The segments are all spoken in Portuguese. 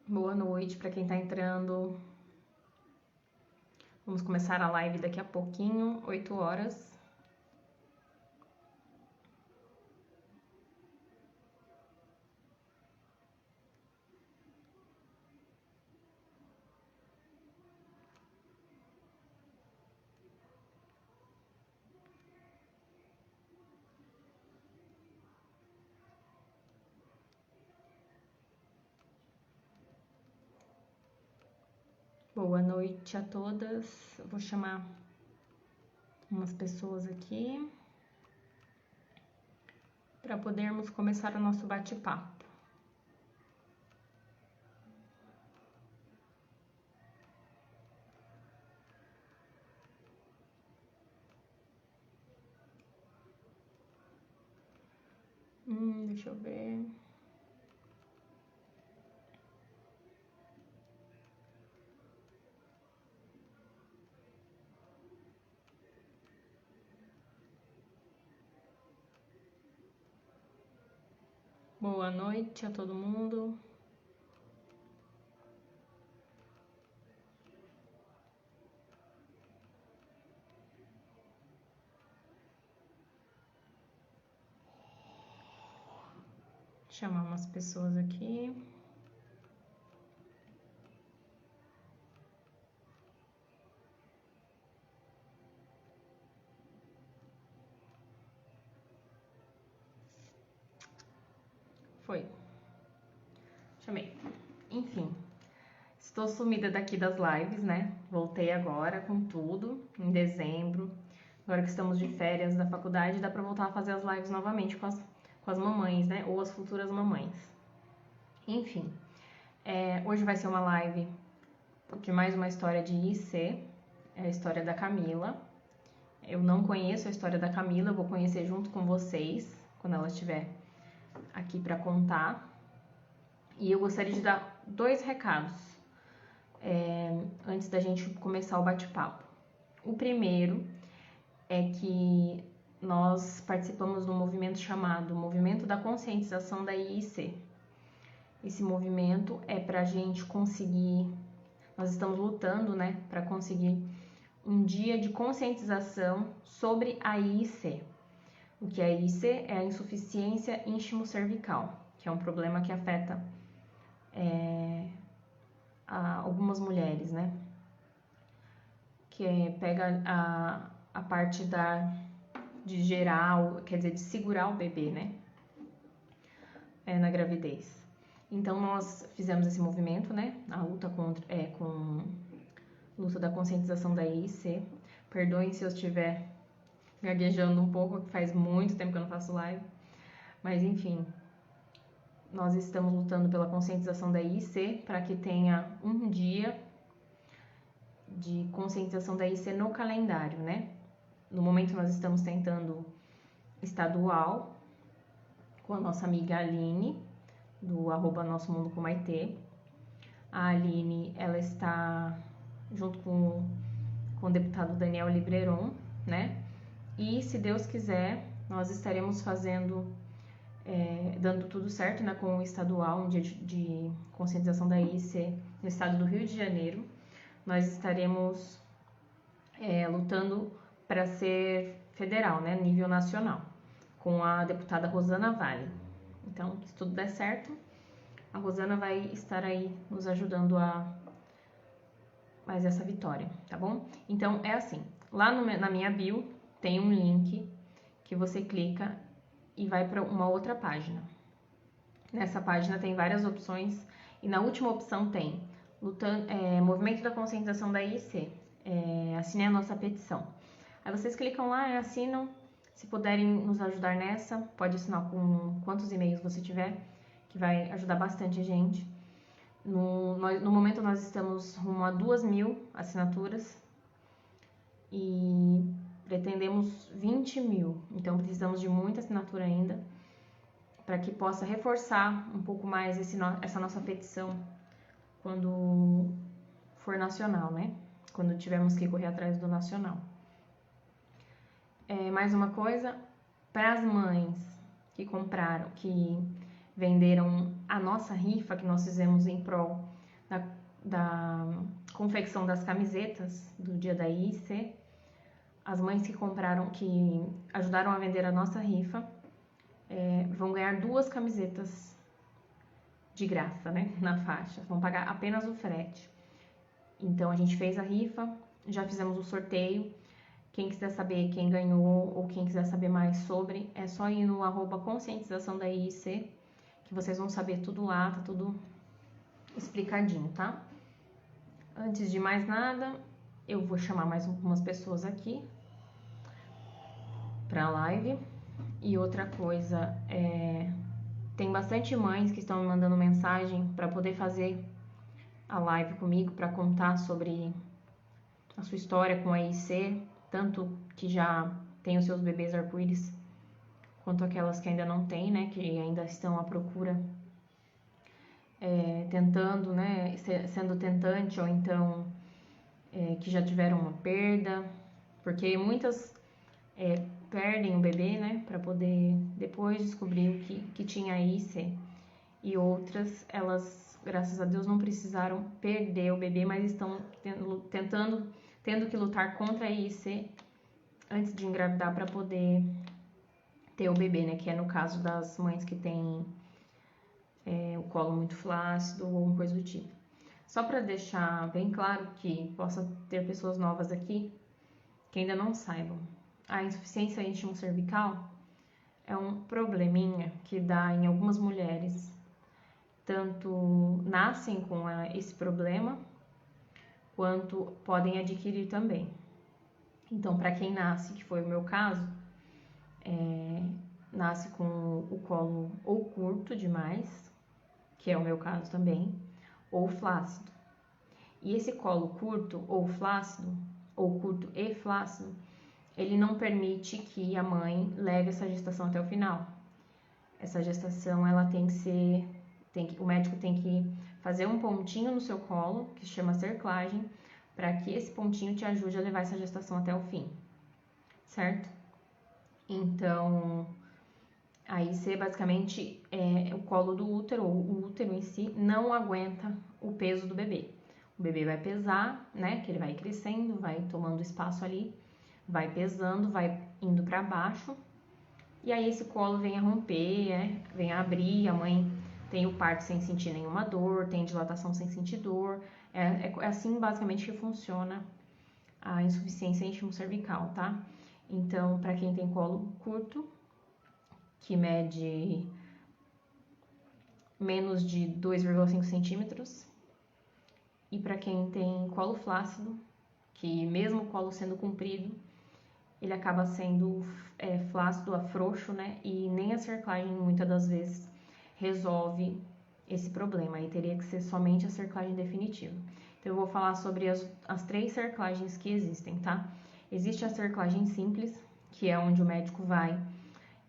Boa noite para quem tá entrando. Vamos começar a live daqui a pouquinho, 8 horas. Boa noite a todas. Eu vou chamar umas pessoas aqui para podermos começar o nosso bate-papo. Deixa eu ver. Boa noite a todo mundo. Chamar umas pessoas aqui. Foi. Chamei. Enfim. Estou sumida daqui das lives, né? Voltei agora com tudo, em dezembro. Agora que estamos de férias da faculdade, dá pra voltar a fazer as lives novamente com as mamães, né? Ou as futuras mamães. Enfim, hoje vai ser uma live de mais uma história de IC, é a história da Camila. Eu não conheço a história da Camila, eu vou conhecer junto com vocês, quando ela estiver aqui para contar. E eu gostaria de dar 2 recados antes da gente começar o bate-papo. O primeiro é que nós participamos de um movimento chamado Movimento da Conscientização da IIC. Esse movimento é para a gente conseguir, nós estamos lutando, né, para conseguir um dia de conscientização sobre a IIC. O que é a IIC? É a insuficiência íntimo-cervical, que é um problema que afeta algumas mulheres, né? Que pega a parte de gerar, quer dizer, de segurar o bebê, né? Na gravidez. Então, nós fizemos esse movimento, né? A luta com luta da conscientização da IIC. Perdoem se eu estiver gaguejando um pouco, que faz muito tempo que eu não faço live. Mas, enfim, nós estamos lutando pela conscientização da IIC para que tenha um dia de conscientização da IIC no calendário, né? No momento nós estamos tentando estadual com a nossa amiga Aline, do @Nosso Mundo com Maitê. A Aline, ela está junto com o deputado Daniel Libreron, né? E se Deus quiser, nós estaremos fazendo, dando tudo certo, né, com o estadual, um dia de conscientização da IIC no estado do Rio de Janeiro. Nós estaremos lutando para ser federal, né, nível nacional, com a deputada Rosana Vale. Então, se tudo der certo, a Rosana vai estar aí nos ajudando a mais essa vitória, tá bom? Então, é assim, lá na minha bio tem um link que você clica e vai para uma outra página. Nessa página tem várias opções e na última opção tem Movimento da Conscientização da IIC, assine a nossa petição. Aí vocês clicam lá e assinam. Se puderem nos ajudar nessa, pode assinar com quantos e-mails você tiver, que vai ajudar bastante a gente. No momento nós estamos rumo a 2.000 assinaturas e pretendemos 20.000, então precisamos de muita assinatura ainda para que possa reforçar um pouco mais essa nossa petição quando for nacional, né? Quando tivermos que correr atrás do nacional. Mais uma coisa, para as mães que venderam a nossa rifa que nós fizemos em prol da confecção das camisetas do dia da IC. As mães que compraram, que ajudaram a vender a nossa rifa, vão ganhar 2 camisetas de graça, né, na faixa. Vão pagar apenas o frete. Então, a gente fez a rifa, já fizemos o sorteio. Quem quiser saber quem ganhou ou quem quiser saber mais sobre, é só ir no @conscientização da IC, que vocês vão saber tudo lá, tá tudo explicadinho, tá? Antes de mais nada, eu vou chamar mais algumas pessoas aqui pra live. E outra coisa, tem bastante mães que estão me mandando mensagem para poder fazer a live comigo, para contar sobre a sua história com a IC, tanto que já tem os seus bebês arco-íris, quanto aquelas que ainda não têm, né, que ainda estão à procura, tentando, né, sendo tentante, ou então que já tiveram uma perda, porque muitas perdem o bebê, né, para poder depois descobrir o que tinha IC, e outras, elas, graças a Deus, não precisaram perder o bebê, mas estão tendo que lutar contra a IC antes de engravidar para poder ter o bebê, né, que é no caso das mães que têm o colo muito flácido ou coisa do tipo. Só para deixar bem claro que possa ter pessoas novas aqui que ainda não saibam. A insuficiência ínfimo-cervical é um probleminha que dá em algumas mulheres. Tanto nascem com esse problema, quanto podem adquirir também. Então, para quem nasce, que foi o meu caso, nasce com o colo ou curto demais, que é o meu caso também, ou flácido. E esse colo curto ou flácido, ou curto e flácido, ele não permite que a mãe leve essa gestação até o final. Essa gestação, ela tem que ser, o médico tem que fazer um pontinho no seu colo, que se chama cerclagem, para que esse pontinho te ajude a levar essa gestação até o fim, certo? Então, aí você basicamente, o colo do útero, ou o útero em si, não aguenta o peso do bebê. O bebê vai pesar, né, que ele vai crescendo, vai tomando espaço ali, vai pesando, vai indo para baixo, e aí esse colo vem a romper, vem a abrir, a mãe tem o parto sem sentir nenhuma dor, tem dilatação sem sentir dor. É assim basicamente que funciona a insuficiência ínfimo-cervical, tá? Então, para quem tem colo curto, que mede menos de 2,5 centímetros, e para quem tem colo flácido, que mesmo o colo sendo comprido, ele acaba sendo flácido, afrouxo, né? E nem a cerclagem, muitas das vezes, resolve esse problema. Aí teria que ser somente a cerclagem definitiva. Então, eu vou falar sobre as 3 cerclagens que existem, tá? Existe a cerclagem simples, que é onde o médico vai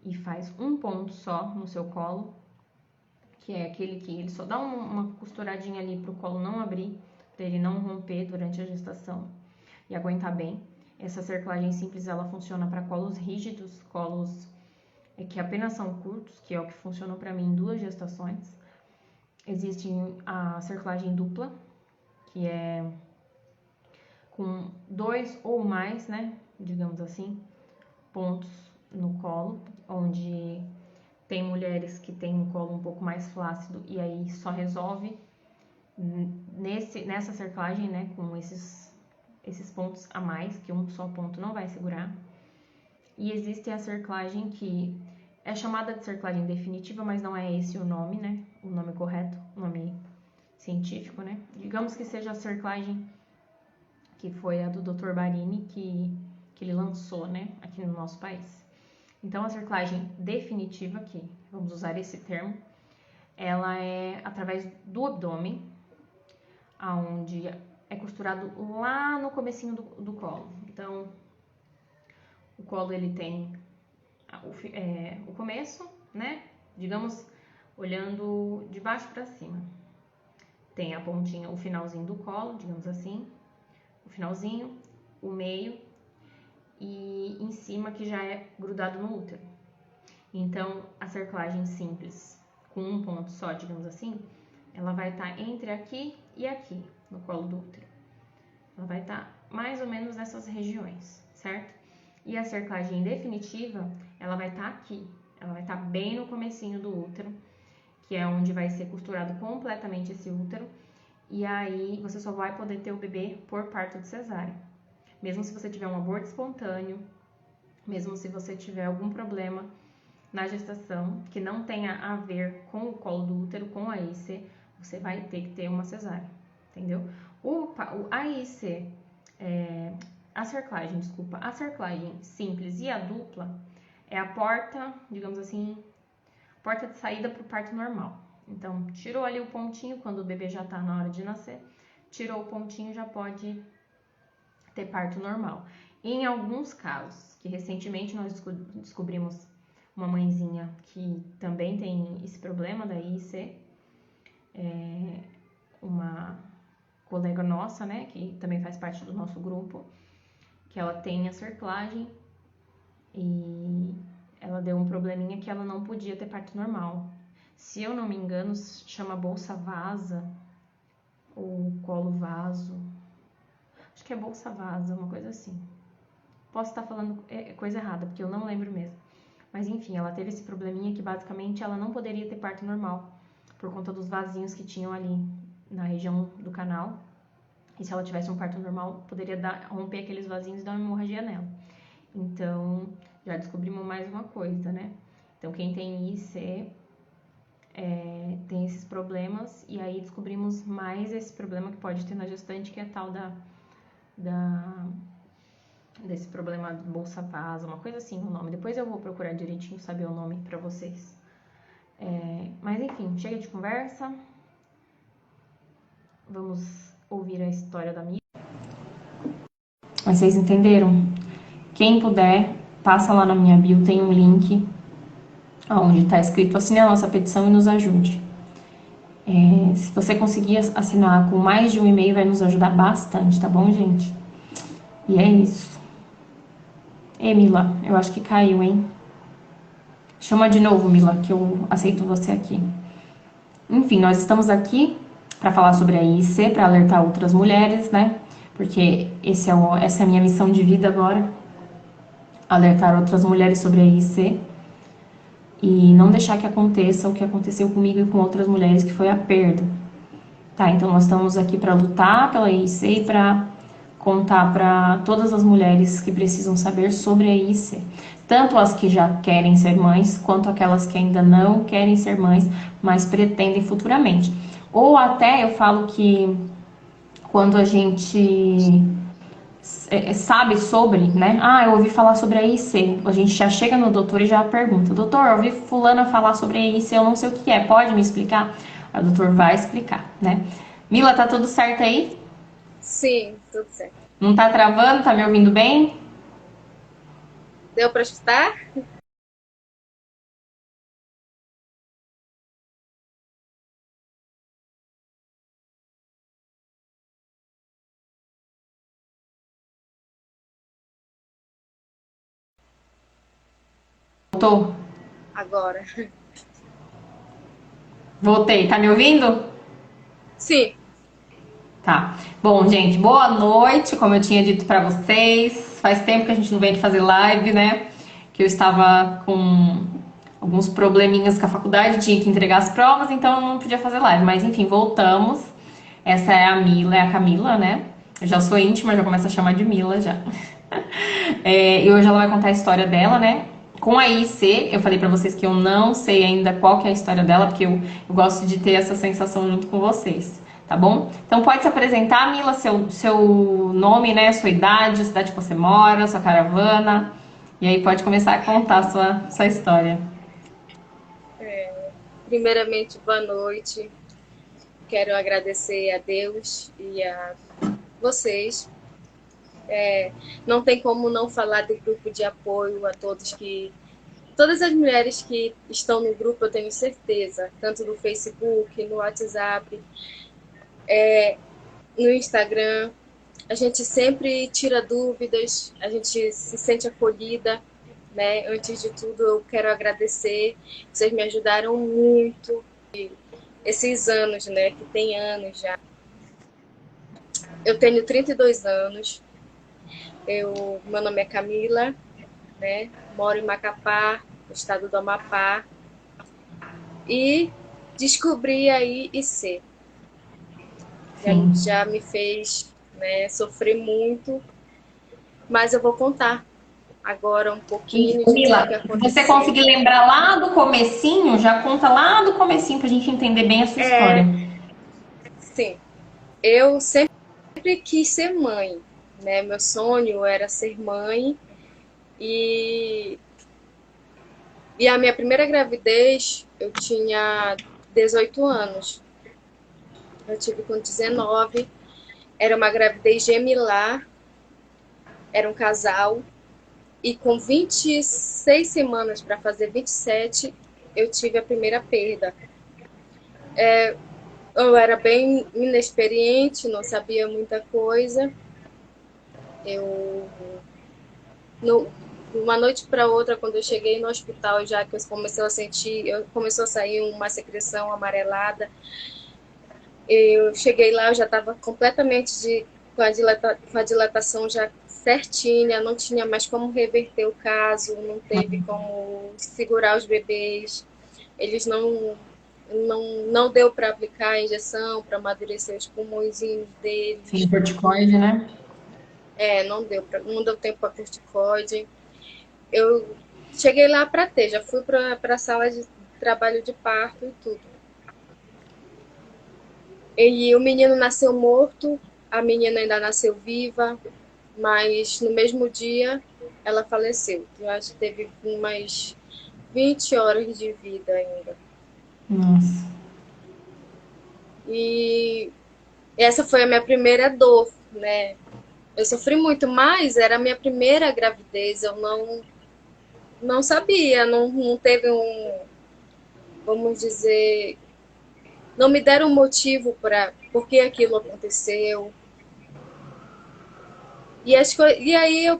e faz um ponto só no seu colo, que é aquele que ele só dá uma costuradinha ali para o colo não abrir, para ele não romper durante a gestação e aguentar bem. Essa cerclagem simples, ela funciona para colos rígidos, colos que apenas são curtos, que é o que funcionou para mim em 2 gestações. Existe a cerclagem dupla, que é com 2 ou mais, né, digamos assim, pontos no colo, onde tem mulheres que têm um colo um pouco mais flácido e aí só resolve nessa cerclagem, né, com esses pontos a mais, que um só ponto não vai segurar. E existe a cerclagem que é chamada de cerclagem definitiva, mas não é esse o nome, né? O nome correto, o nome científico, né? Digamos que seja a cerclagem que foi a do Dr. Barini, que ele lançou, né, aqui no nosso país. Então, a cerclagem definitiva, que vamos usar esse termo, ela é através do abdômen, aonde é costurado lá no comecinho do colo. Então, o colo ele tem o começo, né? Digamos, olhando de baixo para cima. Tem a pontinha, o finalzinho do colo, digamos assim, o finalzinho, o meio e em cima que já é grudado no útero. Então, a cerclagem simples, com um ponto só, digamos assim, ela vai estar entre aqui e aqui, no colo do útero. Ela vai estar mais ou menos nessas regiões, certo? E a cerclagem definitiva, ela vai estar aqui. Ela vai estar bem no comecinho do útero, que é onde vai ser costurado completamente esse útero. E aí, você só vai poder ter o bebê por parto de cesárea. Mesmo se você tiver um aborto espontâneo, mesmo se você tiver algum problema na gestação que não tenha a ver com o colo do útero, com a IC, você vai ter que ter uma cesárea, entendeu? A IC, a cerclagem simples e a dupla é a porta, digamos assim, porta de saída para o parto normal. Então, tirou ali o pontinho, quando o bebê já está na hora de nascer, tirou o pontinho, já pode ter parto normal. Em alguns casos, que recentemente nós descobrimos uma mãezinha que também tem esse problema da IC, uma colega nossa, né, que também faz parte do nosso grupo, que ela tem a cerclagem e ela deu um probleminha que ela não podia ter parto normal. Se eu não me engano, chama bolsa vasa ou colo vaso. Acho que é bolsa vasa, uma coisa assim. Posso estar falando coisa errada, porque eu não lembro mesmo. Mas enfim, ela teve esse probleminha que basicamente ela não poderia ter parto normal, por conta dos vasinhos que tinham ali na região do canal. E se ela tivesse um parto normal, poderia romper aqueles vasinhos e dar uma hemorragia nela. Então, já descobrimos mais uma coisa, né? Então, quem tem IC tem esses problemas, e aí descobrimos mais esse problema que pode ter na gestante, que é tal desse problema de bolsa vaso, uma coisa assim o nome. Depois eu vou procurar direitinho, saber o nome pra vocês. Mas enfim, chega de conversa. Vamos ouvir a história da Mila. Vocês entenderam? Quem puder, passa lá na minha bio, tem um link onde está escrito assine a nossa petição e nos ajude. Se você conseguir assinar com mais de um e-mail, vai nos ajudar bastante, tá bom, gente? E é isso. Mila, eu acho que caiu, hein? Chama de novo, Mila, que eu aceito você aqui. Enfim, nós estamos aqui para falar sobre a IC, para alertar outras mulheres, né? Porque essa é a minha missão de vida agora, alertar outras mulheres sobre a IC e não deixar que aconteça o que aconteceu comigo e com outras mulheres, que foi a perda. Tá, então nós estamos aqui para lutar pela IC e para contar para todas as mulheres que precisam saber sobre a IC. Tanto as que já querem ser mães, quanto aquelas que ainda não querem ser mães, mas pretendem futuramente. Ou até eu falo que quando a gente sabe sobre, né? Eu ouvi falar sobre a IC. A gente já chega no doutor e já pergunta: doutor, eu ouvi fulana falar sobre a IC, eu não sei o que é, pode me explicar? O doutor vai explicar, né? Mila, tá tudo certo aí? Sim, tudo certo. Não tá travando? Tá me ouvindo bem? Deu para escutar? Voltou? Agora. Voltei. Tá me ouvindo? Sim. Tá. Bom, gente, boa noite. Como eu tinha dito pra vocês, faz tempo que a gente não vem fazer live, né? Que eu estava com alguns probleminhas com a faculdade, tinha que entregar as provas, então eu não podia fazer live. Mas enfim, voltamos. Essa é a Mila, é a Camila, né? Eu já sou íntima, já começo a chamar de Mila já. E hoje ela vai contar a história dela, né? Com a IC, eu falei pra vocês que eu não sei ainda qual que é a história dela, porque eu gosto de ter essa sensação junto com vocês, tá bom? Então pode se apresentar, Mila, seu nome, né? Sua idade, a cidade que você mora, sua caravana. E aí pode começar a contar a sua história. Primeiramente, boa noite. Quero agradecer a Deus e a vocês. Não tem como não falar do grupo de apoio a todos todas as mulheres que estão no grupo, eu tenho certeza, tanto no Facebook, no WhatsApp, no Instagram. A gente sempre tira dúvidas, a gente se sente acolhida, né? Antes de tudo, eu quero agradecer. Vocês me ajudaram muito esses anos, né? Que tem anos já. Eu tenho 32 anos. Meu nome é Camila, né? Moro em Macapá, no estado do Amapá. E descobri a IC. Já me fez, né, sofrer muito. Mas eu vou contar agora um pouquinho de tudo que Camila, se você aconteceu. conseguir lembrar lá do comecinho, já conta lá do comecinho pra gente entender bem a sua história. Sim, eu sempre quis ser mãe, né? Meu sonho era ser mãe e, a minha primeira gravidez eu tinha 18 anos. Eu tive com 19, era uma gravidez gemelar, era um casal e com 26 semanas para fazer 27, eu tive a primeira perda. Eu era bem inexperiente, não sabia muita coisa. Eu, de uma noite para outra, quando eu cheguei no hospital, já que começou a sair uma secreção amarelada. Eu cheguei lá, eu já estava completamente com a dilatação já certinha, não tinha mais como reverter o caso, não teve como segurar os bebês. Eles não deu para aplicar a injeção, para amadurecer os pulmõezinhos deles. Sim, corticoide, né? Não deu tempo para corticoide. Eu cheguei lá para ter, já fui para a sala de trabalho de parto e tudo. E o menino nasceu morto, a menina ainda nasceu viva, mas no mesmo dia ela faleceu. Eu acho que teve umas 20 horas de vida ainda. Nossa. E essa foi a minha primeira dor, né? Eu sofri muito, mas era a minha primeira gravidez. Eu não sabia, não teve vamos dizer, não me deram um motivo para por que aquilo aconteceu. E aí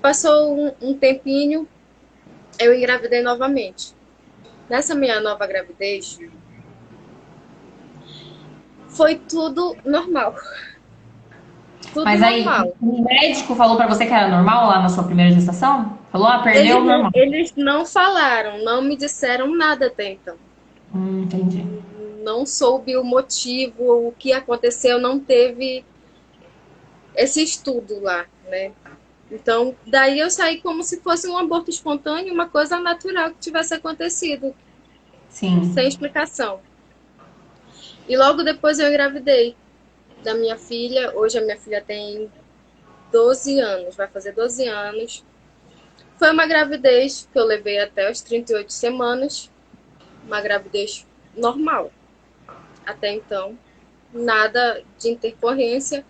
passou um tempinho, eu engravidei novamente. Nessa minha nova gravidez, foi tudo normal. Tudo Mas aí, normal. o médico falou pra você que era normal lá na sua primeira gestação? Falou, perdeu, normal. Eles não falaram, não me disseram nada até então. Entendi. Não soube o motivo, o que aconteceu, não teve esse estudo lá, né? Então, daí eu saí como se fosse um aborto espontâneo, uma coisa natural que tivesse acontecido, Sim. sem explicação. E logo depois eu engravidei da minha filha. Hoje a minha filha tem 12 anos, vai fazer 12 anos. Foi uma gravidez que eu levei até as 38 semanas, uma gravidez normal. Até então, nada de intercorrência.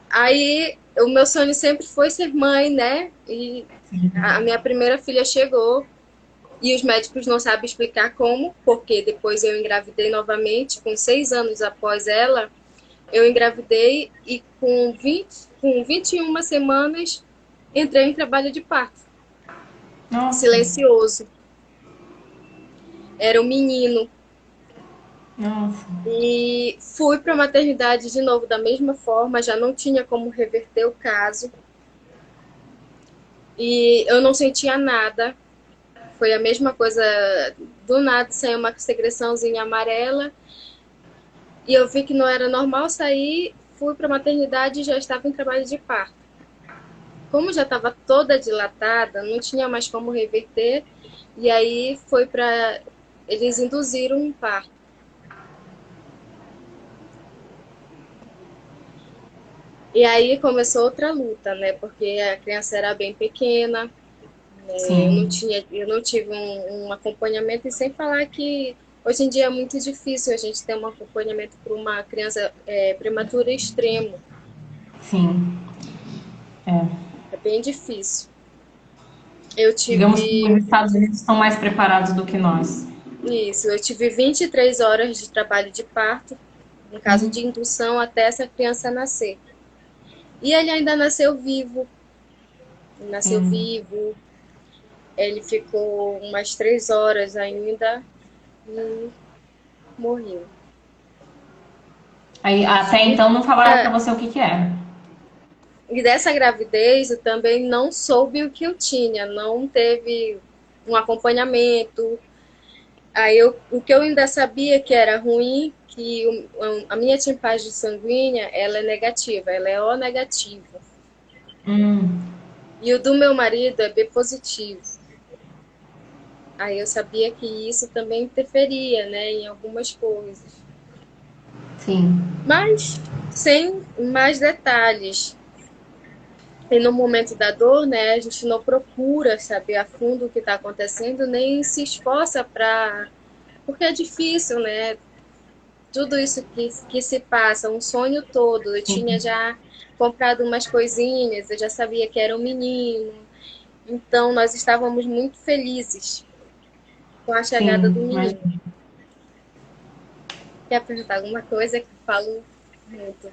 Aí, o meu sonho sempre foi ser mãe, né? E a minha primeira filha chegou e os médicos não sabem explicar como, porque depois eu engravidei novamente, com 6 anos após ela, eu engravidei e com 21 semanas entrei em trabalho de parto. Nossa. Silencioso. Era um menino. Nossa. E fui para a maternidade de novo da mesma forma, já não tinha como reverter o caso. E eu não sentia nada. Foi a mesma coisa, do nada saiu uma secreçãozinha amarela. E eu vi que não era normal sair, fui para a maternidade e já estava em trabalho de parto. Como já estava toda dilatada, não tinha mais como reverter. E aí foi para. Eles induziram um parto. E aí começou outra luta, né? Porque a criança era bem pequena, Sim. eu não tive um acompanhamento, e sem falar que hoje em dia é muito difícil a gente ter um acompanhamento para uma criança prematura extremo. Sim. É. É bem difícil. Eu Digamos que tive os Estados Unidos estão mais preparados do que nós. isso, eu tive 23 horas de trabalho de parto, no caso de indução, até essa criança nascer. E ele ainda nasceu Sim. vivo, ele ficou umas 3 horas ainda e morreu. Aí, até então não falaram pra você o que que era. E dessa gravidez eu também não soube o que eu tinha, não teve um acompanhamento. O que eu ainda sabia que era ruim, que a minha tipagem sanguínea, ela é negativa, ela é O negativo. Hum, E o do meu marido é B positivo. Aí eu sabia que isso também interferia, né, em algumas coisas. sim. Mas sem mais detalhes. E no momento da dor, né, a gente não procura saber a fundo o que está acontecendo, nem se esforça para. Porque é difícil, né? Tudo isso que se passa, um sonho todo. Eu tinha Sim. já comprado umas coisinhas, eu já sabia que era um menino. Então, nós estávamos muito felizes com a chegada do Sim, mas menino. Quer perguntar alguma coisa que eu falo muito?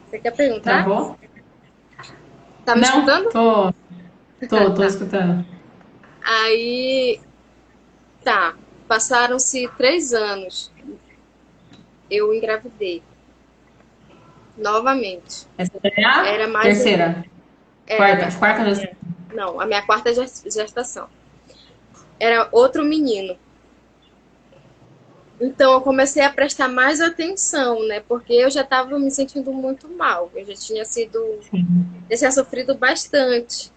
Você quer perguntar? travou? Tá me Não, escutando? tô Tá. escutando. Aí, tá. Passaram-se 3 anos. Eu engravidei. Novamente. Essa é a Era mais. terceira. Era. Quarta vez. Não, a minha quarta gestação. Era outro menino. Então eu comecei a prestar mais atenção, né? Porque eu já estava me sentindo muito mal. Eu já tinha sido. Já tinha sofrido bastante.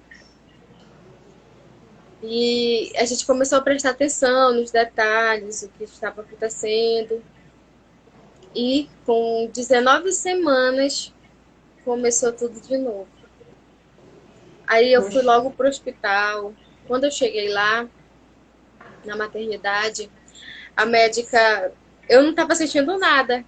E a gente começou a prestar atenção nos detalhes, o que estava acontecendo. E com 19 semanas começou tudo de novo. Aí eu fui Poxa. logo pro hospital. Quando eu cheguei lá, na maternidade, a médica. Eu não estava sentindo nada.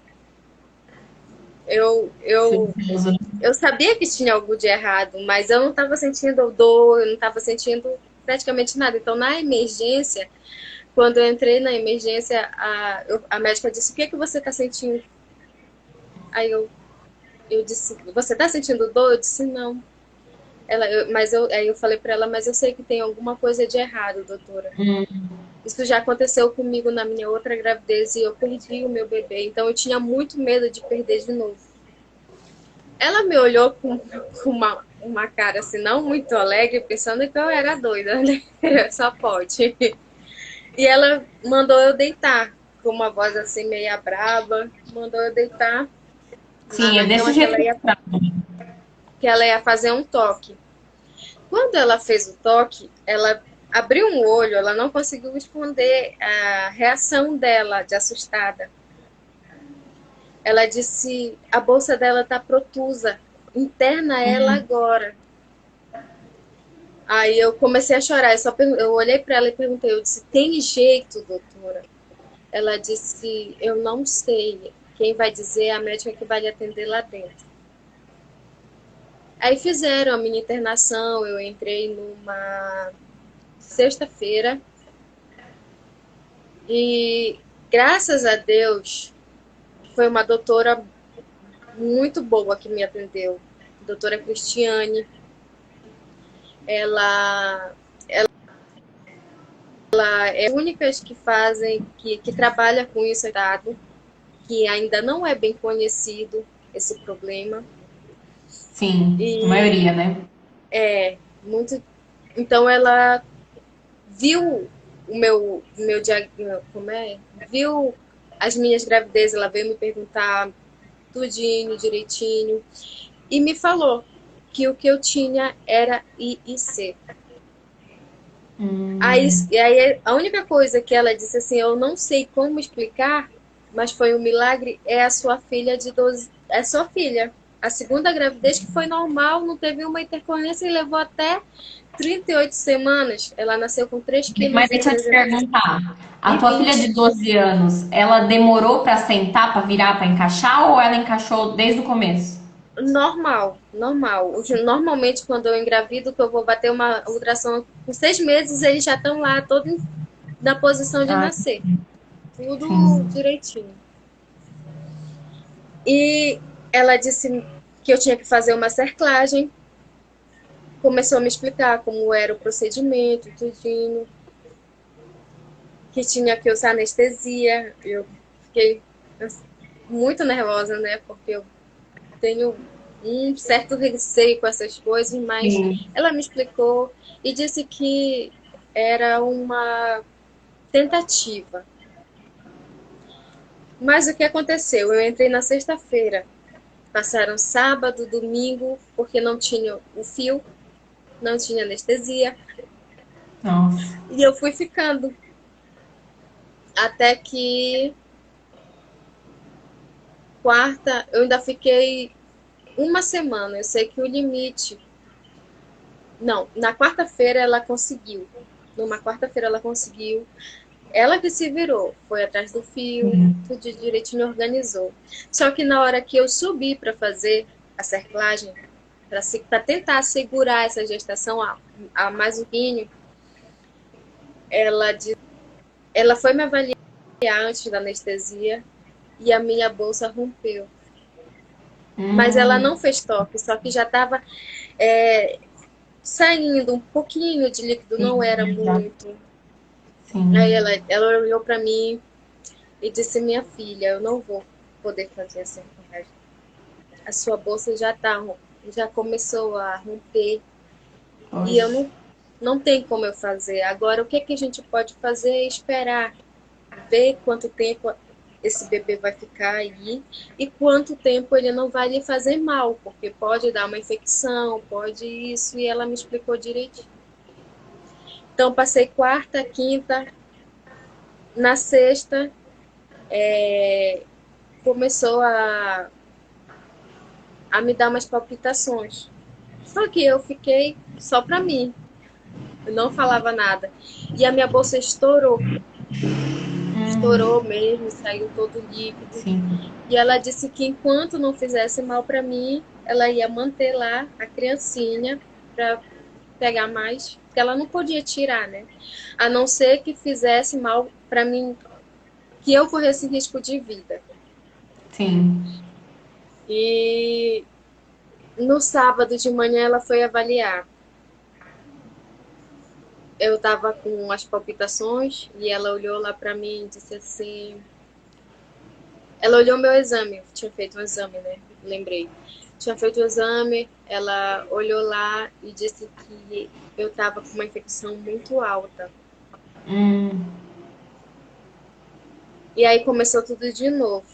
Eu, eu, Certeza. eu sabia que tinha algo de errado, mas eu não estava sentindo dor, eu não estava sentindo praticamente nada. Então, na emergência, quando eu entrei na emergência, a médica disse: O que é que você está sentindo? Aí eu disse: Você está sentindo dor? Eu disse: Não. Aí eu falei para ela: Mas eu sei que tem alguma coisa de errado, doutora. Isso já aconteceu comigo na minha outra gravidez e eu perdi o meu bebê. Então eu tinha muito medo de perder de novo. Ela me olhou com uma cara assim, não muito alegre, pensando que eu era doida, né? Só pode. E ela mandou eu deitar, com uma voz assim meia brava, mandou eu deitar lá Sim, é na desse cama jeito que ela ia fazer um toque. Quando ela fez o toque, ela abriu um olho, ela não conseguiu esconder a reação dela de assustada. Ela disse: a bolsa dela tá protusa, interna ela agora. Aí eu comecei a chorar, eu olhei para ela e perguntei, eu disse: tem jeito, doutora? Ela disse: eu não sei. Quem vai dizer é a médica que vai lhe atender lá dentro. Aí fizeram a minha internação, eu entrei numa sexta-feira e graças a Deus foi uma doutora muito boa que me atendeu, a doutora Cristiane. Ela é a única que fazem, que trabalha com isso, que ainda não é bem conhecido esse problema. sim, a E maioria, né? é muito. Então ela viu o meu diagnóstico, como é? Viu as minhas gravidezes, ela veio me perguntar tudinho, direitinho, e me falou que o que eu tinha era IIC. Aí a única coisa que ela disse assim, eu não sei como explicar, mas foi um milagre, é a sua filha de 12, é sua filha. A segunda gravidez que foi normal, não teve uma intercorrência e levou até 38 semanas. Ela nasceu com 3 Mas quilos e deixa eu te 320. perguntar, a tua filha de 12 anos, ela demorou pra sentar, pra virar, pra encaixar ou ela encaixou desde o começo? Normal, normal. Normalmente, quando eu engravido, que eu vou bater uma ultrassom com 6 meses, eles já estão lá, todos na posição de Ah, nascer. Tudo sim. direitinho. E ela disse que eu tinha que fazer uma cerclagem. Começou a me explicar como era o procedimento, tudinho. que tinha que usar anestesia. Eu fiquei muito nervosa, né? Porque eu tenho um certo receio com essas coisas, mas Sim. ela me explicou e disse que era uma tentativa. Mas o que aconteceu? Eu entrei na sexta-feira. Passaram sábado, domingo, porque não tinha o fio, não tinha anestesia. Nossa. E eu fui ficando. Até que quarta, eu ainda fiquei uma semana. Eu sei que o limite. Não, na quarta-feira ela conseguiu. Numa quarta-feira ela conseguiu. Ela que se virou, foi atrás do fio, Sim. tudo direitinho organizou. Só que na hora que eu subi para fazer a cerclagem, para tentar segurar essa gestação a mais um pouquinho, ela, ela foi me avaliar antes da anestesia e a minha bolsa rompeu. Mas ela Hum, não fez toque, só que já estava saindo um pouquinho de líquido, não sim, era já, muito. Aí sim. ela olhou para mim e disse: Minha filha, eu não vou poder fazer a cerclagem. A sua bolsa já começou a romper e eu Poxa. não tem como eu fazer. Agora, o que, que a gente pode fazer é esperar, ver quanto tempo esse bebê vai ficar aí e quanto tempo ele não vai lhe fazer mal, porque pode dar uma infecção, pode isso, e ela me explicou direitinho. Então, passei quarta, quinta, na sexta, começou a me dar umas palpitações. Só que eu fiquei só pra mim, eu não falava nada. E a minha bolsa estourou mesmo, saiu todo líquido. Sim. E ela disse que enquanto não fizesse mal para mim, ela ia manter lá a criancinha para pegar mais, porque ela não podia tirar, né? A não ser que fizesse mal para mim, que eu corresse risco de vida. Sim. E no sábado de manhã ela foi avaliar. Eu tava com as palpitações e ela olhou lá para mim e disse assim: ela olhou meu exame, eu tinha feito um exame, né? Lembrei. Tinha feito o exame, ela olhou lá e disse que eu tava com uma infecção muito alta. Hum, E aí começou tudo de novo.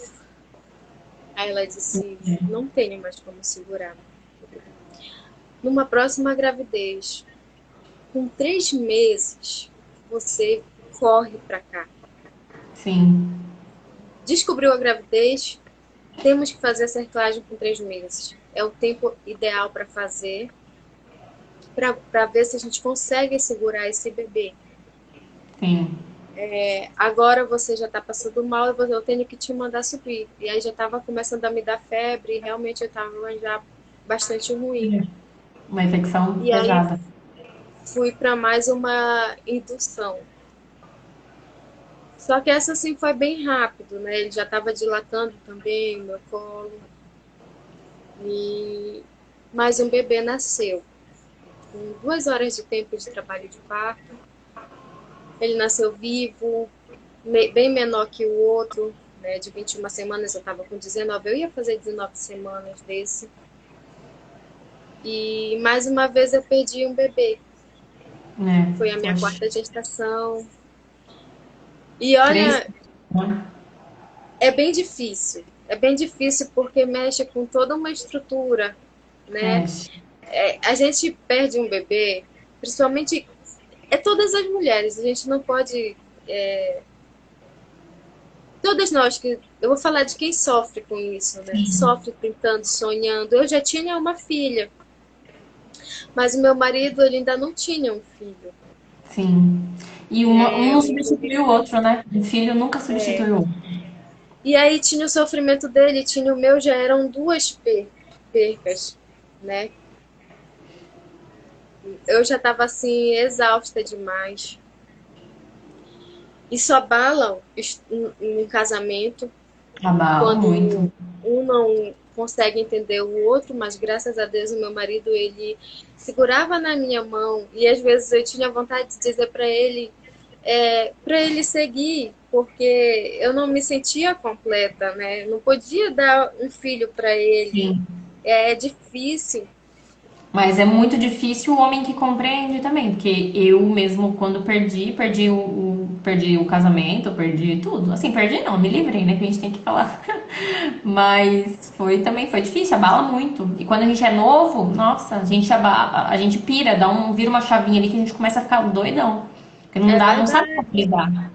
Aí ela disse: não tenho mais como segurar. Numa próxima gravidez, com 3 meses, você corre pra cá. sim. Descobriu a gravidez, temos que fazer a cerclagem com 3 meses. É o tempo ideal para fazer, para ver se a gente consegue segurar esse bebê. Sim. Agora você já está passando mal e eu tenho que te mandar subir. E aí já estava começando a me dar febre e realmente eu estava já bastante ruim. Uma infecção E aí pesada. fui para mais uma indução. Só que essa assim foi bem rápido, né? Ele já estava dilatando também o meu colo. E mais um bebê nasceu. Com 2 horas de tempo de trabalho de parto. Ele nasceu vivo, bem menor que o outro, né, de 21 semanas, eu estava com 19, eu ia fazer 19 semanas desse. E mais uma vez eu perdi um bebê. É, Foi a minha poxa. quarta gestação. E Três, olha, né? é bem difícil. É bem difícil porque mexe com toda uma estrutura, né? Mexe. A gente perde um bebê, principalmente todas as mulheres. A gente não pode todas nós que. Eu vou falar de quem sofre com isso, né? Sim. Sofre pintando, sonhando. Eu já tinha uma filha, mas o meu marido ele ainda não tinha um filho. Sim. E um É, não o meu substitui marido. o outro, né? Um filho nunca substitui o outro. E aí tinha o sofrimento dele, tinha o meu, já eram duas percas, né? Eu já estava assim, exausta demais. Isso abala um casamento Abala muito. quando um não consegue entender o outro, mas graças a Deus o meu marido ele segurava na minha mão e às vezes eu tinha vontade de dizer para ele para ele seguir, porque eu não me sentia completa, né? Não podia dar um filho para ele. Sim. É difícil. Mas é muito difícil o homem que compreende também, porque eu mesmo, quando perdi o casamento, perdi tudo. Assim, perdi não, me livrei, né? Que a gente tem que falar. Mas foi difícil, abala muito. E quando a gente é novo, nossa, a gente pira, vira uma chavinha ali que a gente começa a ficar doidão. Porque É não sabe verdade, como lidar.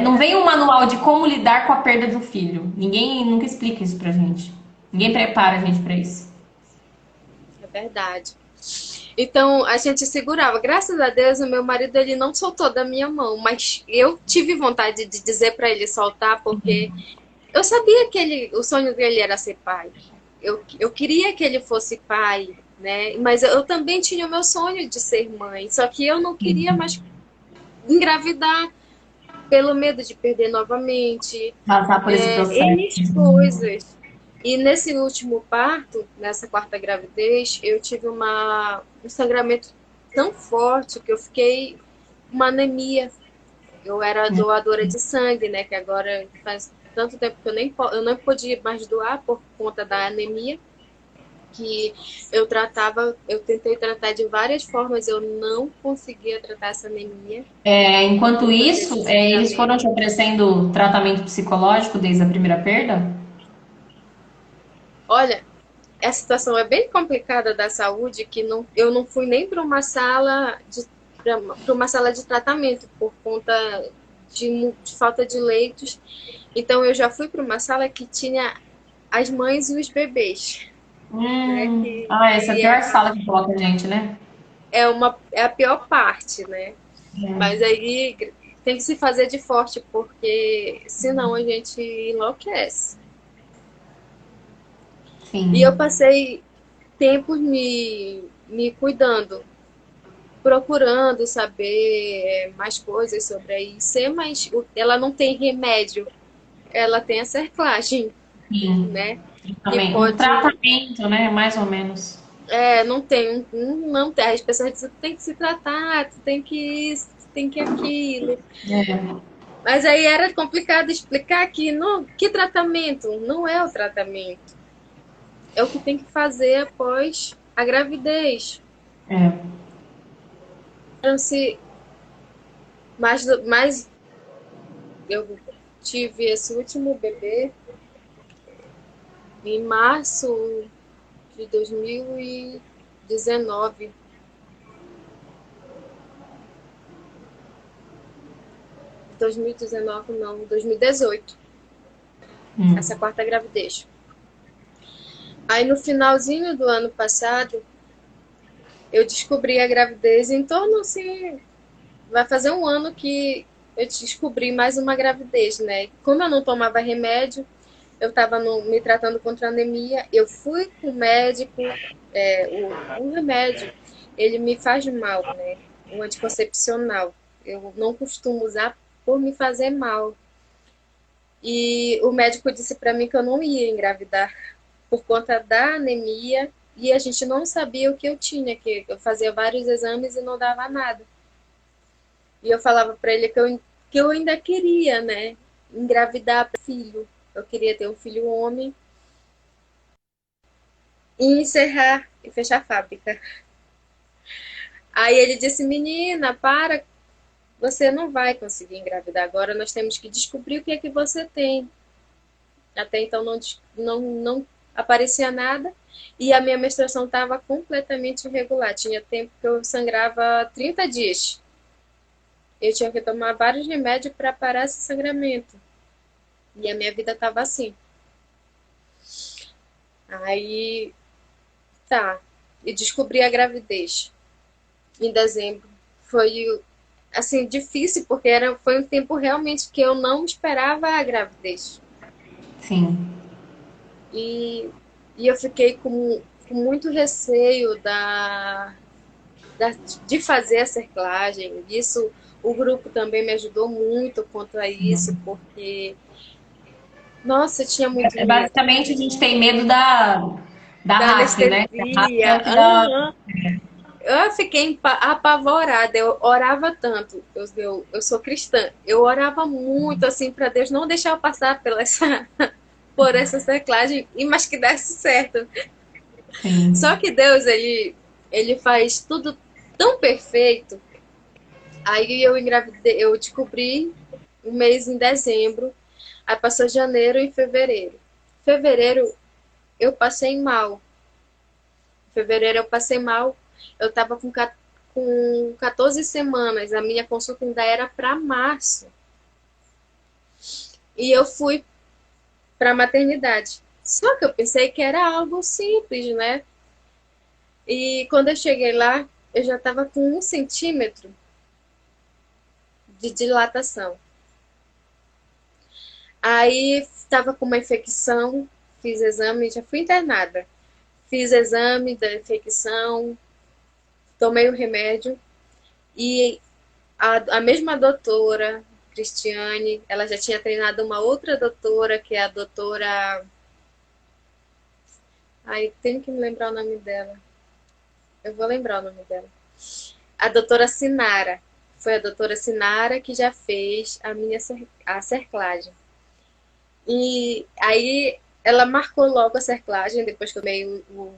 Não vem um manual de como lidar com a perda de um filho. Ninguém nunca explica isso pra gente. Ninguém prepara a gente pra isso. é verdade. Então a gente segurava. Graças a Deus, o meu marido ele não soltou da minha mão, mas eu tive vontade de dizer para ele soltar, porque eu sabia que o sonho dele era ser pai. Eu queria que ele fosse pai, né? Mas eu também tinha o meu sonho de ser mãe. Só que eu não queria mais engravidar pelo medo de perder novamente, Passar por esse processo. N coisas. E nesse último parto, nessa quarta gravidez, eu tive um sangramento tão forte que eu fiquei uma anemia. Eu era doadora de sangue, né? Que agora faz tanto tempo que eu não podia mais doar por conta da anemia, que eu tentei tratar de várias formas, eu não conseguia tratar essa anemia Enquanto por causa desse isso, eles foram sangramento. te oferecendo tratamento psicológico desde a primeira perda? Olha, a situação é bem complicada da saúde, que eu não fui nem para uma sala de tratamento por conta de falta de leitos. Então eu já fui para uma sala que tinha as mães e os bebês, né? Essa é a pior sala que coloca a gente, né? É a pior parte, né? Mas aí tem que se fazer de forte, porque senão a gente enlouquece. E eu Sim. passei tempos me cuidando, procurando saber mais coisas sobre a IC, mas ela não tem remédio, ela tem a cerclagem, Sim. né? Que Também. Um pode. tratamento, né? Mais ou menos. Não tem, não tem. As pessoas dizem que tem que se tratar, tu tem que isso, tu tem que aquilo. É. Mas aí era complicado explicar que tratamento não é o tratamento. É o que tem que fazer após a gravidez. É. Então, se mais eu tive esse último bebê em março de 2019. 2019 não, 2018. Essa quarta gravidez. Aí no finalzinho do ano passado, eu descobri a gravidez em torno assim, vai fazer um ano que eu descobri mais uma gravidez, né? Como eu não tomava remédio, eu estava me tratando contra anemia, eu fui com o médico, o remédio, ele me faz mal, né? Um anticoncepcional. Eu não costumo usar por me fazer mal. E o médico disse para mim que eu não ia engravidar por conta da anemia e a gente não sabia o que eu tinha, que eu fazia vários exames e não dava nada. E eu falava para ele que eu ainda queria, né, engravidar para filho. Eu queria ter um filho homem e encerrar e fechar a fábrica. Aí ele disse: "Menina, para, você não vai conseguir engravidar agora, nós temos que descobrir o que é que você tem". Até então não aparecia nada e a minha menstruação estava completamente irregular. Tinha tempo que eu sangrava 30 dias. Eu tinha que tomar vários remédios para parar esse sangramento. E a minha vida estava assim. Aí, tá. E descobri a gravidez em dezembro. Foi assim difícil porque foi um tempo realmente que eu não esperava a gravidez. Sim. E, e eu fiquei com muito receio de fazer a cerclagem. Isso, o grupo também me ajudou muito quanto a isso, porque, nossa, eu tinha muito medo Basicamente, a gente tem medo da da RAP, né? Que a RAP é anestesia. o que dá. Uhum. Eu fiquei apavorada, eu orava tanto, eu sou cristã, eu orava muito assim para Deus não deixar eu passar por essa seclagem, mas que desse certo. Só Sim. que Deus, ele faz tudo tão perfeito. Aí eu engravidei, eu descobri um mês em dezembro, aí passou janeiro e fevereiro. Fevereiro eu passei mal. Fevereiro eu passei mal, eu tava com 14 semanas, a minha consulta ainda era para março. E eu fui para maternidade. Só que eu pensei que era algo simples, né? E quando eu cheguei lá, eu já estava com 1 centímetro de dilatação. Aí estava com uma infecção, fiz exame, já fui internada. Fiz exame da infecção, tomei o remédio e a mesma doutora, Cristiane, ela já tinha treinado uma outra doutora, que é a doutora. Ai, tenho que me lembrar o nome dela. Eu vou lembrar o nome dela. A doutora Sinara. Foi a doutora Sinara que já fez a cerclagem. E aí ela marcou logo a cerclagem, depois que eu tomei o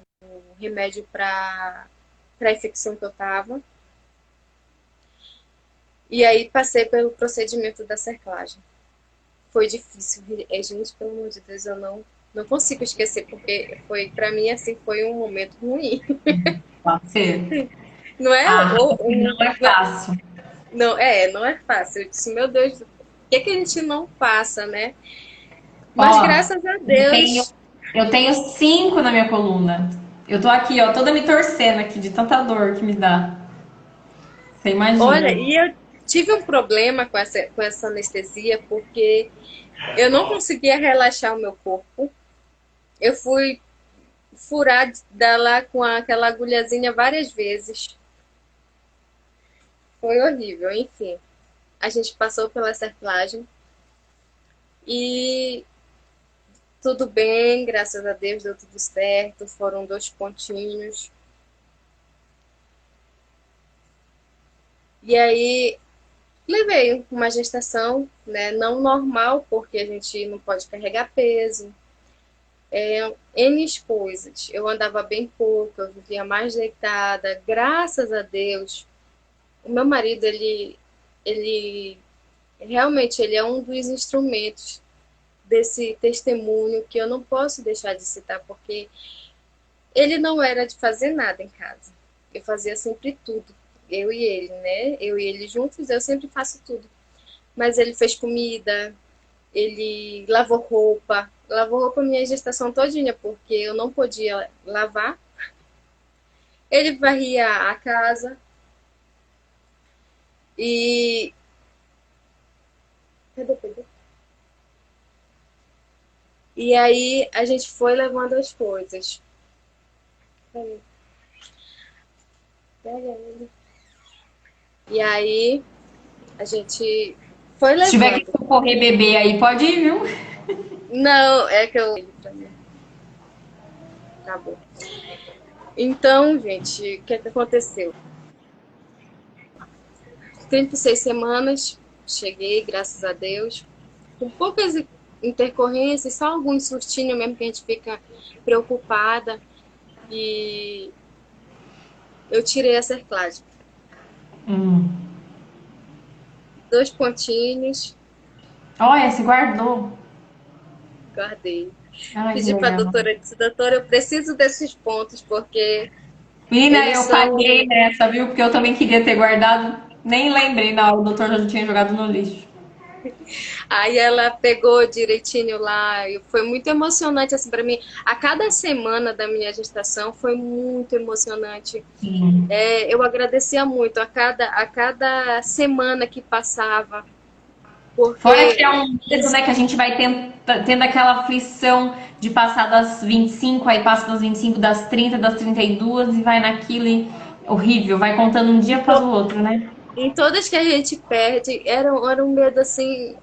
remédio para a infecção que eu tava. E aí passei pelo procedimento da cerclagem. Foi difícil. Gente, pelo amor de Deus, eu não consigo esquecer, porque foi, para mim, assim, foi um momento ruim. Pode ser. Não é? Ah, não é fácil. Não é fácil. Eu disse, meu Deus, o que a gente não passa, né? Mas Ó, graças a eu tenho, Deus. eu tenho 5 na minha coluna. Eu tô aqui, ó, toda me torcendo aqui de tanta dor que me dá. Você Olha, imagina. e eu tive um problema com essa anestesia, porque eu não conseguia relaxar o meu corpo. Eu fui furada lá com aquela agulhazinha várias vezes. Foi horrível, enfim. A gente passou pela cerclagem e tudo bem, graças a Deus deu tudo certo. Foram 2 pontinhos. E aí levei uma gestação, né, não normal, porque a gente não pode carregar peso. N coisas. Eu andava bem pouco, eu vivia mais deitada. Graças a Deus, o meu marido, ele realmente ele é um dos instrumentos desse testemunho que eu não posso deixar de citar, porque ele não era de fazer nada em casa. Eu fazia sempre tudo. Eu e ele, né? Eu e ele juntos, eu sempre faço tudo. Mas ele fez comida, ele lavou roupa minha gestação todinha, porque eu não podia lavar. Ele varria a casa e. E aí a gente foi levando as coisas. E aí a gente foi Se tiver que levando. socorrer bebê aí, pode ir, viu? Não, é que eu. Acabou. Então, gente, o que é que aconteceu? 36 semanas, cheguei, graças a Deus, com poucas intercorrências, só alguns sustinhos mesmo que a gente fica preocupada. E eu tirei a cerclagem. Hum. 2 pontinhos, Olha, se guardou. guardei. Ai, que Pedi para a legal. doutora, disse, doutora, eu preciso desses pontos, porque Menina, eles eu falhei são. nessa, viu? Porque eu também queria ter guardado. Nem lembrei na hora, o doutor já tinha jogado no lixo. Aí ela pegou direitinho lá e foi muito emocionante assim para mim. A cada semana da minha gestação foi muito emocionante. Sim. Eu agradecia muito a cada semana que passava, Fora que é porque um medo, né, que a gente vai tendo aquela aflição de passar das 25, aí passa das 25, das 30, das 32 e vai naquilo e horrível, vai contando um dia após o outro, né? em todas que a gente perde, era um medo assim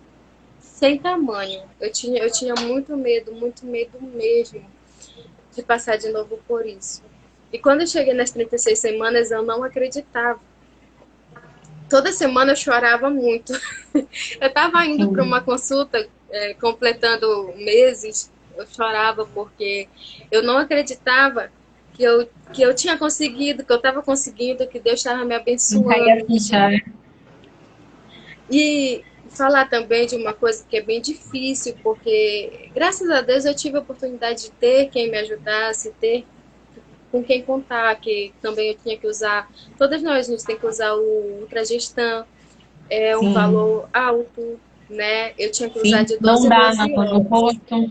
sem tamanho. Eu tinha muito medo mesmo de passar de novo por isso. E quando eu cheguei nas 36 semanas, eu não acreditava. Toda semana eu chorava muito. Eu estava indo para Sim. uma consulta, completando meses, eu chorava porque eu não acreditava que eu tinha conseguido, que eu estava conseguindo, que Deus estava me Não caía a abençoando. ficha, né? E falar também de uma coisa que é bem difícil, porque graças a Deus eu tive a oportunidade de ter quem me ajudasse, ter com quem contar, que também eu tinha que usar, todas nós a gente tem que usar o Ultragestan, é um Sim, valor alto, né? Eu tinha que usar sim. de Não 12 em dá 12 no horas. rosto.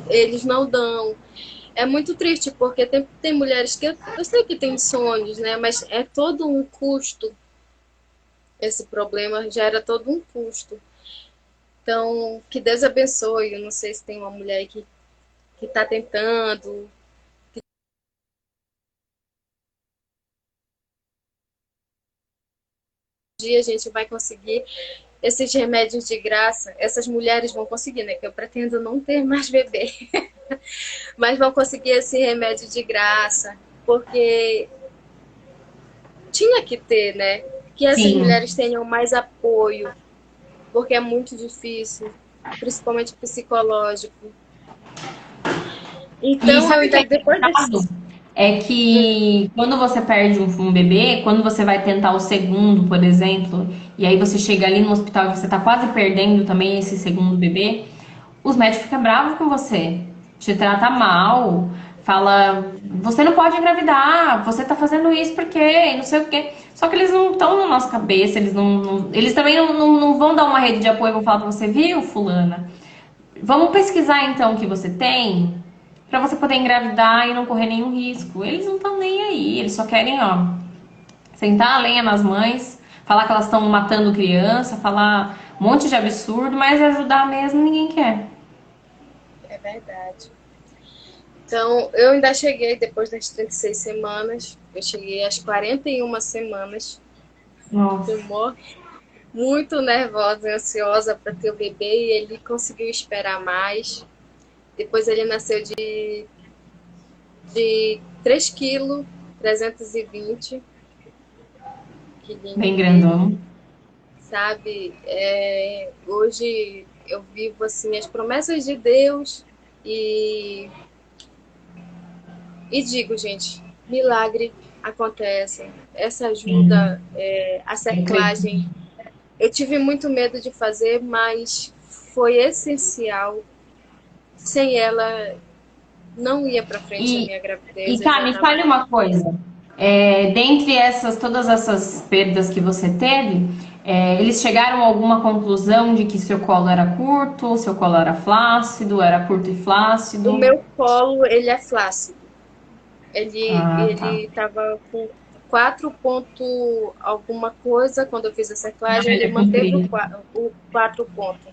Eles não dão. É muito triste, porque tem mulheres que eu sei que têm sonhos, né? Mas é todo um custo. Esse problema gera todo um custo. Então, que Deus abençoe. Eu não sei se tem uma mulher aí que está tentando. Um dia a gente vai conseguir esses remédios de graça. Essas mulheres vão conseguir, né? Que eu pretendo não ter mais bebê. Mas vão conseguir esse remédio de graça. Porque tinha que ter, né? Que essas Sim. mulheres tenham mais apoio. Porque é muito difícil. Principalmente psicológico. E Então, eu sabe o que é ainda depois engraçado? desse. É que quando você perde um bebê, quando você vai tentar o segundo, por exemplo, e aí você chega ali no hospital e você tá quase perdendo também esse segundo bebê, os médicos ficam bravos com você, te trata mal, fala, você não pode engravidar, você tá fazendo isso porque, e não sei o quê. Só que eles não estão na nossa cabeça, eles também não vão dar uma rede de apoio e vão falar pra você, viu, fulana? Vamos pesquisar então o que você tem pra você poder engravidar e não correr nenhum risco. Eles não estão nem aí, eles só querem, ó, sentar a lenha nas mães, falar que elas estão matando criança, falar um monte de absurdo, mas ajudar mesmo ninguém quer. É verdade. Então, eu ainda cheguei depois das 36 semanas. Eu cheguei às 41 semanas. Nossa. Eu morro muito nervosa e ansiosa para ter o bebê e ele conseguiu esperar mais. Depois ele nasceu de 3 kg 320. Que lindo Bem ele, grandão. sabe? Hoje eu vivo assim as promessas de Deus e, e digo, gente, milagre acontece. Essa ajuda, Sim, a eu acredito. cerclagem. Eu tive muito medo de fazer, mas foi essencial. Sem ela, não ia para frente a E, minha gravidez. e Eu tá, já me estava. fale uma coisa. Dentre todas essas perdas que você teve, eles chegaram a alguma conclusão de que seu colo era curto, seu colo era flácido, era curto e O flácido? meu colo, ele é flácido. Ah, tá. Ele estava com 4 ponto alguma coisa quando eu fiz a Não, cerclagem, ele ele é manteve comprido. o 4 pontos.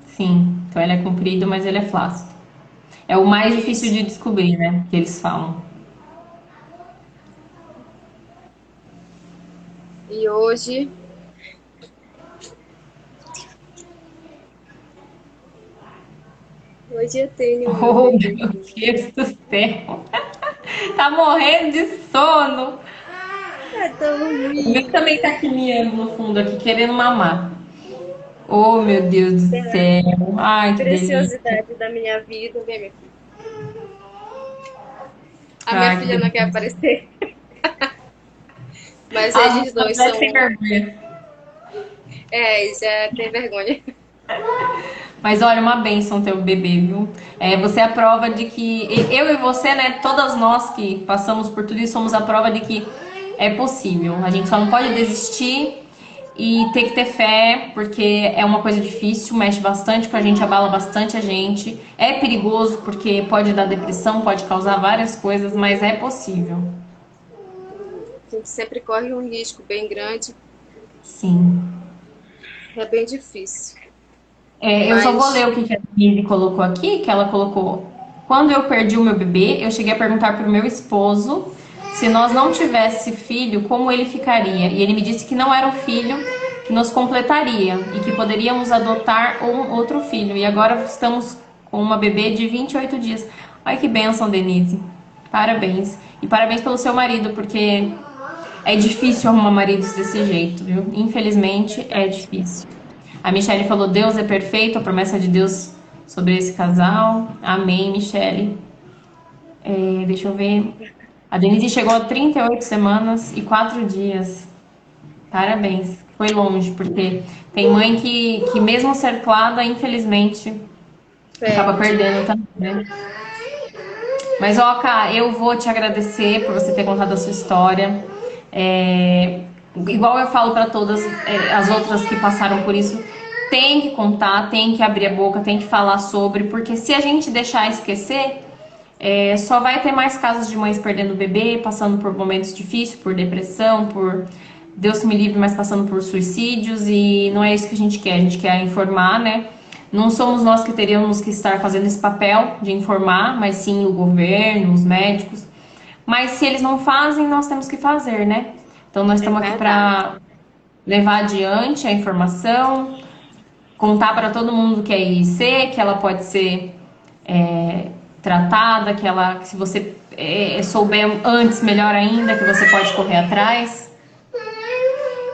Sim, então ele é comprido, mas ele é flácido. É o mais difícil Isso. de descobrir, né? Que eles falam. E hoje eu tenho o meu Oh, meu bebezinho. Deus do céu. Tá morrendo de sono. É tão O meu lindo. também tá aqui miando no fundo, aqui, querendo mamar. Oh, meu Deus do É a céu. Ai, que delícia. preciosidade da minha vida. Vem, minha filha. A minha Ai, que filha não quer delícia. aparecer, mas As eles meninas dois devem ter são. vergonha. Já tem vergonha. Mas olha, uma bênção ter o bebê, viu? Você é a prova de que. Eu e você, né? Todas nós que passamos por tudo isso, somos a prova de que é possível. A gente só não pode desistir e ter que ter fé, porque é uma coisa difícil, mexe bastante com a gente, abala bastante a gente. É perigoso, porque pode dar depressão, pode causar várias coisas, mas é possível. A gente sempre corre um risco bem grande. Sim. É bem difícil. Eu só vou Mas ler o que a Lizzie colocou aqui, que ela colocou. Quando eu perdi o meu bebê, eu cheguei a perguntar para o meu esposo se nós não tivesse filho, como ele ficaria. E ele me disse que não era o filho que nos completaria e que poderíamos adotar um outro filho. E agora estamos com uma bebê de 28 dias. Ai, que bênção, Denise. Parabéns. E parabéns pelo seu marido, porque é difícil arrumar maridos desse jeito, viu? Infelizmente, é difícil. A Michelle falou: Deus é perfeito, a promessa de Deus sobre esse casal. Amém, Michelle. Deixa eu ver. A Denise chegou a 38 semanas e 4 dias. Parabéns. Foi longe, porque tem mãe que mesmo cercada, infelizmente, acaba perdendo também, né? Mas, ó, Ká, eu vou te agradecer por você ter contado a sua história. Igual eu falo para todas as outras que passaram por isso, tem que contar, tem que abrir a boca, tem que falar sobre, porque se a gente deixar esquecer, só vai ter mais casos de mães perdendo o bebê, passando por momentos difíceis, por depressão, por Deus me livre, mas passando por suicídios, e não é isso que a gente quer informar, né? Não somos nós que teríamos que estar fazendo esse papel de informar, mas sim o governo, os médicos. Mas se eles não fazem, nós temos que fazer, né? Então nós estamos aqui para levar adiante a informação, contar para todo mundo que é IC, que ela pode ser tratada, que se você souber antes, melhor ainda, que você pode correr atrás.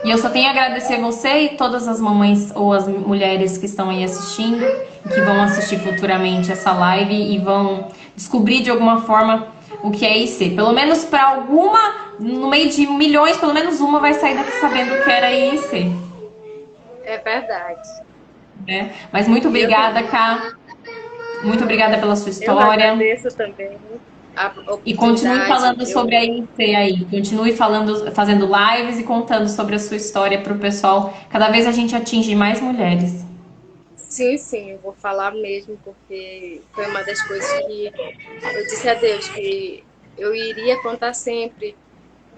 E eu só tenho a agradecer você e todas as mamães ou as mulheres que estão aí assistindo, que vão assistir futuramente essa live e vão descobrir de alguma forma o que é IC. Pelo menos para alguma, no meio de milhões, pelo menos uma vai sair daqui sabendo o que era IC. É verdade. Mas muito obrigada, Ká. Muito obrigada pela sua história. Eu agradeço também. E continue falando sobre a IC aí. Continue fazendo lives e contando sobre a sua história para o pessoal. Cada vez a gente atinge mais mulheres. Sim, eu vou falar mesmo, porque foi uma das coisas que eu disse a Deus que eu iria contar sempre,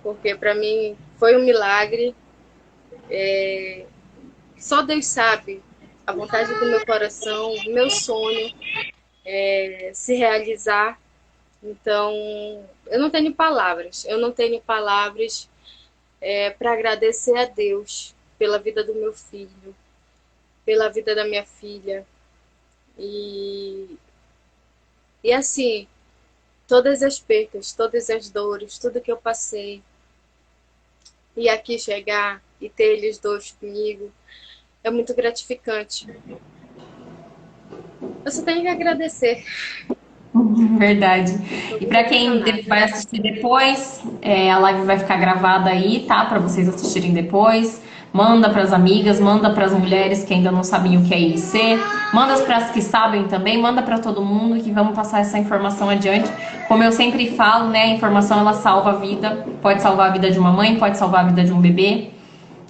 porque para mim foi um milagre. Só Deus sabe a vontade do meu coração, o meu sonho se realizar. Então, eu não tenho palavras para agradecer a Deus pela vida do meu filho, pela vida da minha filha. E assim, todas as percas, todas as dores, tudo que eu passei, e aqui chegar e ter eles dois comigo, é muito gratificante. Eu só tenho que agradecer. Verdade. E para quem vai assistir depois, a live vai ficar gravada aí, tá? Para vocês assistirem depois. Manda para as amigas, manda para as mulheres que ainda não sabem o que é IC, manda para as que sabem também, manda para todo mundo que vamos passar essa informação adiante. Como eu sempre falo, né? A informação ela salva a vida, pode salvar a vida de uma mãe, pode salvar a vida de um bebê.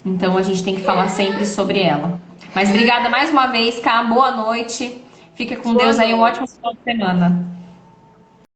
Então a gente tem que falar sempre sobre ela. Mas obrigada mais uma vez, Ká. Boa noite. Fica com Deus aí, um ótimo final de semana.